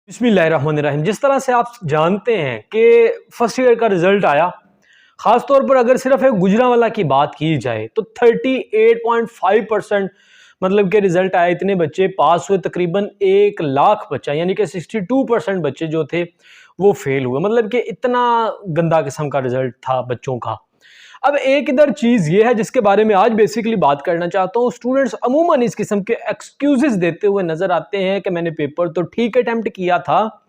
बिस्मिल्लाहिर्रहमानिर्रहीम। जिस तरह से आप जानते हैं कि फर्स्ट ईयर का रिजल्ट आया, खास तौर पर अगर सिर्फ एक गुजरांवाला की बात की जाए तो 38.5% मतलब के रिजल्ट आए। इतने बच्चे पास हुए, तकरीबन 1 लाख बच्चा यानी कि 62% बच्चे जो थे वो फेल हुए। मतलब कि इतना गंदा किस्म का रिजल्ट था बच्चों का। अब एक इधर चीज़ ये है जिसके बारे में आज बेसिकली बात करना चाहता हूँ। स्टूडेंट्स अमूमन इस किस्म के एक्सक्यूजेस देते हुए नजर आते हैं कि मैंने पेपर तो ठीक अटेम्प्ट किया था,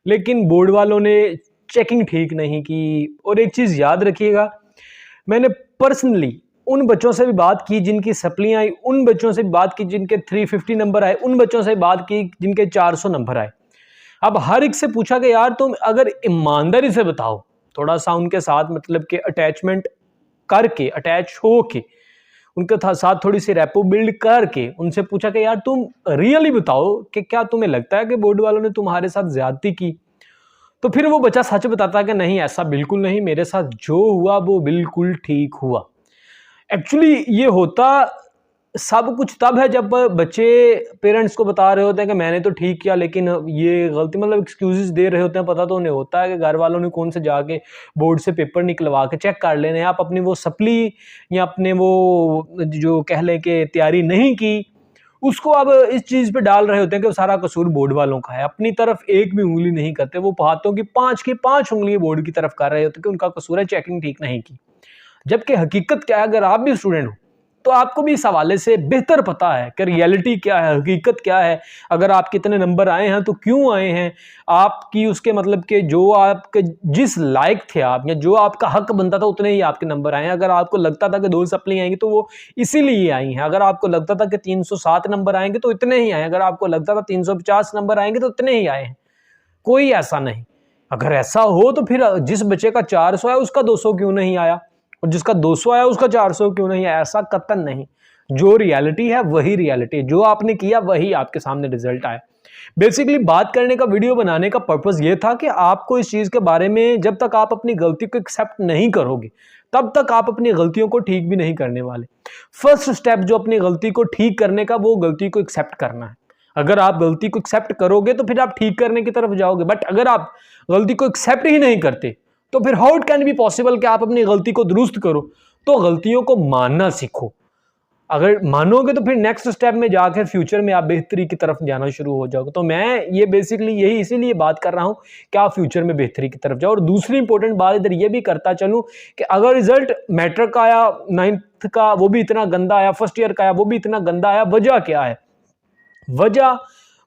लेकिन बोर्ड वालों ने चेकिंग ठीक नहीं की। और एक चीज़ याद रखिएगा, मैंने पर्सनली उन बच्चों से भी बात की जिनकी सप्लियाँ आई, उन बच्चों से भी बात की जिनके 350 नंबर आए, उन बच्चों से बात की जिनके 400 नंबर आए। अब हर एक से पूछा कि यार तुम अगर ईमानदारी से बताओ, थोड़ा सा उनके साथ मतलब कि अटैचमेंट करके, अटैच हो के उनके साथ थोड़ी सी रेपो बिल्ड करके उनसे पूछा कि यार तुम रियली बताओ कि क्या तुम्हें लगता है कि बोर्ड वालों ने तुम्हारे साथ ज्यादती की, तो फिर वो बच्चा सच बताता कि नहीं, ऐसा बिल्कुल नहीं, मेरे साथ जो हुआ वो बिल्कुल ठीक हुआ। एक्चुअली ये होता सब कुछ तब है जब बच्चे पेरेंट्स को बता रहे होते हैं कि मैंने तो ठीक किया लेकिन ये गलती, मतलब एक्सक्यूजेस दे रहे होते हैं। पता तो उन्हें होता है कि घर वालों ने कौन से जाके बोर्ड से पेपर निकलवा के चेक कर लेने, आप अपनी वो सप्ली या अपने वो जो कह लें कि तैयारी नहीं की, उसको अब इस चीज़ पे डाल रहे होते हैं कि सारा कसूर बोर्ड वालों का है। अपनी तरफ एक भी उंगली नहीं करते, वो हाथों की पांच उंगली बोर्ड की तरफ कर रहे होते हैं कि उनका कसूर है, चेकिंग ठीक नहीं की। जबकि हकीकत क्या है, अगर आप भी स्टूडेंट हो तो आपको भी इस हवाले से बेहतर पता है कि रियलिटी क्या है, हकीकत क्या है। अगर आप कितने नंबर आए हैं तो क्यों आए हैं, आपकी उसके मतलब कि जो आपके जिस लायक थे आप या जो आपका हक बनता था उतने ही आपके नंबर आए हैं। अगर आपको लगता था कि 2 सप्ली आएंगी तो वो इसीलिए आई हैं। अगर आपको लगता था कि 307 नंबर आएंगे तो इतने ही आए। अगर आपको लगता था 350 नंबर आएंगे तो इतने ही आए हैं। कोई ऐसा नहीं। अगर ऐसा हो तो फिर जिस बच्चे का 400 है उसका 200 क्यों नहीं आया, और जिसका 200 आया उसका 400 क्यों नहीं आया? ऐसा कतन नहीं। जो रियलिटी है वही रियलिटी, जो आपने किया वही आपके सामने रिजल्ट आया। बेसिकली बात करने का, वीडियो बनाने का पर्पस ये था कि आपको इस चीज के बारे में, जब तक आप अपनी गलती को एक्सेप्ट नहीं करोगे तब तक आप अपनी गलतियों को ठीक भी नहीं करने वाले। फर्स्ट स्टेप जो अपनी गलती को ठीक करने का, वो गलती को एक्सेप्ट करना है। अगर आप गलती को एक्सेप्ट करोगे तो फिर आप ठीक करने की तरफ जाओगे। बट अगर आप गलती को एक्सेप्ट ही नहीं करते तो फिर how it can be possible कि आप अपनी गलती को दुरुस्त करो? तो गलतियों को मानना सीखो। अगर मानोगे तो फिर नेक्स्ट स्टेप में जाकर फ्यूचर में आप बेहतरी की तरफ जाना शुरू हो जाओगे। तो मैं ये बेसिकली यही इसीलिए बात कर रहा हूं कि आप फ्यूचर में बेहतरी की तरफ जाओ। और दूसरी इंपॉर्टेंट बात इधर ये भी करता चलूं कि अगर रिजल्ट मैट्रिक का आया, 9th का, वो भी इतना गंदा आया, फर्स्ट ईयर का आया वो भी इतना गंदा आया, वजह क्या है? वजह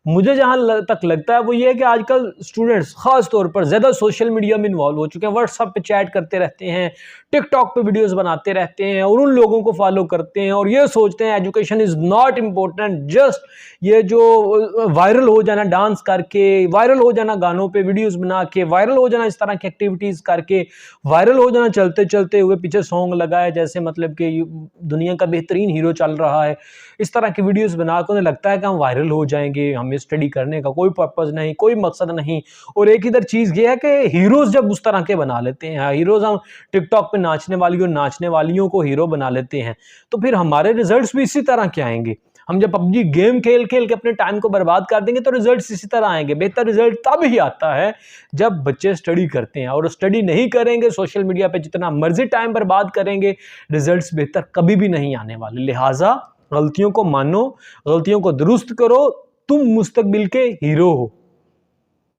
मुझे जहां तक लगता है वो ये है कि आजकल स्टूडेंट्स खास तौर पर ज्यादा सोशल मीडिया में इन्वॉल्व हो चुके हैं। व्हाट्सएप पे चैट करते रहते हैं, टिकटॉक पे वीडियोस बनाते रहते हैं और उन लोगों को फॉलो करते हैं और ये सोचते हैं education is not important, just ये जो वायरल हो जाना डांस करके, वायरल हो जाना गानों पे वीडियोस बना के, वायरल हो जाना इस तरह की एक्टिविटीज करके, वायरल हो जाना चलते चलते हुए पीछे सॉन्ग लगाए जैसे मतलब कि दुनिया का बेहतरीन हीरो चल रहा है, इस तरह की वीडियोस बना के उन्हें लगता है कि हम वायरल हो जाएंगे। हमें स्टडी करने का कोई पर्पज नहीं, कोई मकसद नहीं। और एक इधर चीज ये है कि हीरोज जब उस तरह के बना लेते हैं, हीरोज हम टिकटॉक पे नाचने वालियों को हीरो बना लेते हैं, तो फिर हमारे रिजल्ट्स भी इसी तरह के आएंगे। हम जब पबजी गेम खेल खेल के अपने टाइम को बर्बाद कर देंगे तो रिजल्ट्स इसी तरह आएंगे। बेहतर रिजल्ट तब ही आता है जब बच्चे स्टडी करते हैं, और स्टडी नहीं करेंगे, सोशल मीडिया पे जितना मर्जी टाइम बर्बाद करेंगे, रिजल्ट्स बेहतर कभी भी नहीं आने वाले। लिहाजा गलतियों को मानो, गलतियों को दुरुस्त करो, तुम मुस्तकबिल के हीरो हो।